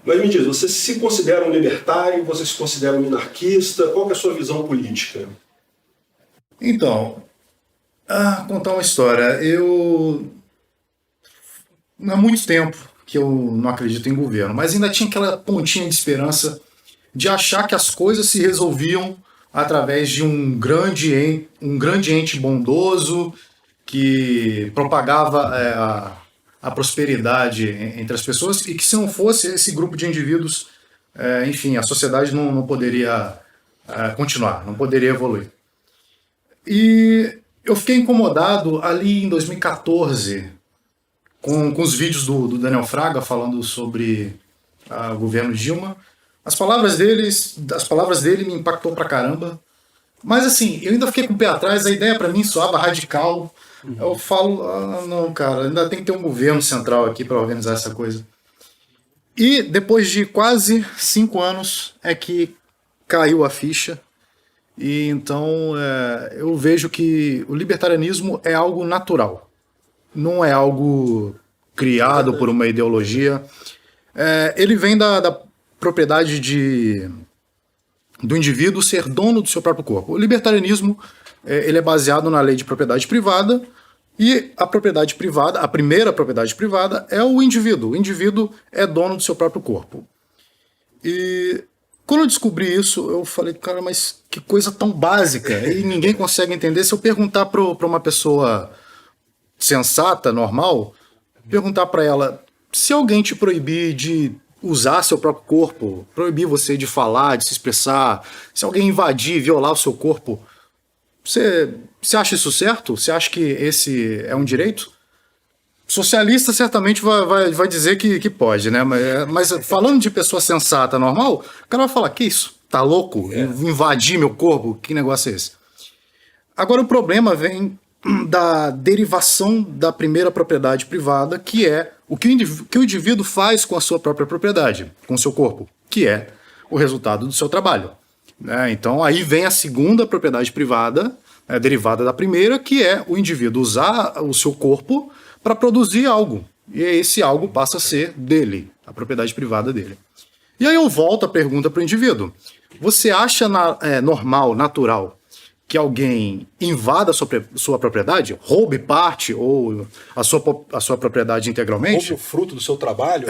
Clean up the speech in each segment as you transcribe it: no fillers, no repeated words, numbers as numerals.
Mas me diz, você se considera um libertário? Você se considera um minarquista? Qual que é a sua visão política? Então, contar uma história. Há muito tempo que eu não acredito em governo, mas ainda tinha aquela pontinha de esperança de achar que as coisas se resolviam através de um grande ente bondoso que propagava a prosperidade entre as pessoas e que se não fosse esse grupo de indivíduos, enfim, a sociedade não poderia continuar, não poderia evoluir. E eu fiquei incomodado ali em 2014 com os vídeos do Daniel Fraga falando sobre o governo Dilma. As palavras dele me impactou pra caramba. Mas assim, eu ainda fiquei com o pé atrás, a ideia pra mim soava radical. Eu falo, não, cara, ainda tem que ter um governo central aqui pra organizar essa coisa. E depois de quase 5 anos é que caiu a ficha. E então eu vejo que o libertarianismo é algo natural. Não é algo criado por uma ideologia. Ele vem da propriedade do indivíduo ser dono do seu próprio corpo. O libertarianismo ele é baseado na lei de propriedade privada, e a propriedade privada, a primeira propriedade privada, é o indivíduo. O indivíduo é dono do seu próprio corpo. E quando eu descobri isso, eu falei, cara, mas que coisa tão básica, e ninguém consegue entender. Se eu perguntar para uma pessoa sensata, normal, perguntar para ela, se alguém te proibir de usar seu próprio corpo, proibir você de falar, de se expressar, se alguém invadir, violar o seu corpo, você acha isso certo? Você acha que esse é um direito? Socialista certamente vai dizer que pode, né? Mas falando de pessoa sensata, normal, o cara vai falar, que isso? Tá louco? Invadir meu corpo? Que negócio é esse? Agora o problema vem da derivação da primeira propriedade privada, que é o que o indivíduo faz com a sua própria propriedade, com o seu corpo, que é o resultado do seu trabalho. Então aí vem a segunda propriedade privada, derivada da primeira, que é o indivíduo usar o seu corpo para produzir algo. E esse algo passa a ser dele, a propriedade privada dele. E aí eu volto a pergunta para o indivíduo. Você acha normal, natural, que alguém invada a sua propriedade, roube parte ou a sua propriedade integralmente? Roube o fruto do seu trabalho?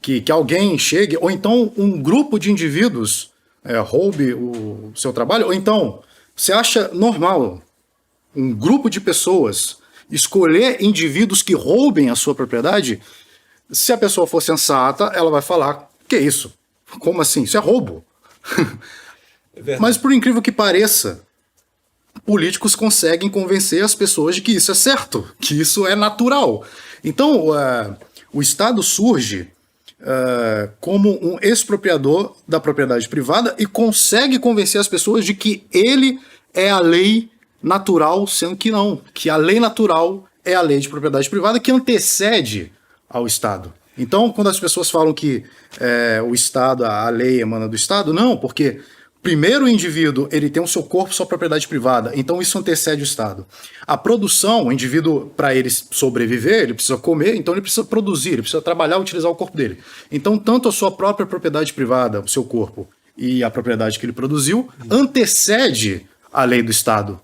Que alguém chegue, ou então um grupo de indivíduos roube o seu trabalho, ou então você acha normal um grupo de pessoas escolher indivíduos que roubem a sua propriedade? Se a pessoa for sensata, ela vai falar, que é isso? Como assim? Isso é roubo. Mas por incrível que pareça, políticos conseguem convencer as pessoas de que isso é certo, que isso é natural. Então, o Estado surge como um expropriador da propriedade privada e consegue convencer as pessoas de que ele é a lei natural, sendo que não, que a lei natural é a lei de propriedade privada que antecede ao Estado. Então, quando as pessoas falam que o Estado, a lei emana do Estado, não, porque primeiro o indivíduo ele tem o seu corpo, sua propriedade privada, então isso antecede o Estado. A produção, o indivíduo, para ele sobreviver, ele precisa comer, então ele precisa produzir, ele precisa trabalhar, utilizar o corpo dele. Então, tanto a sua própria propriedade privada, o seu corpo, e a propriedade que ele produziu, antecede a lei do Estado.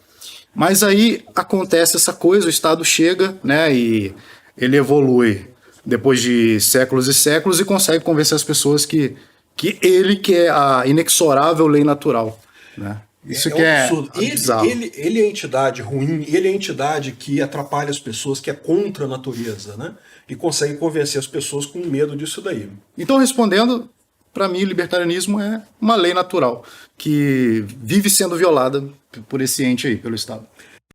Mas aí acontece essa coisa, o Estado chega, né, e ele evolui depois de séculos e séculos e consegue convencer as pessoas que ele é a inexorável lei natural, né? Isso que é absurdo. Ele é a entidade ruim, ele é a entidade que atrapalha as pessoas, que é contra a natureza, né? E consegue convencer as pessoas com medo disso daí. Então, respondendo, para mim, o libertarianismo é uma lei natural que vive sendo violada por esse ente aí, pelo Estado.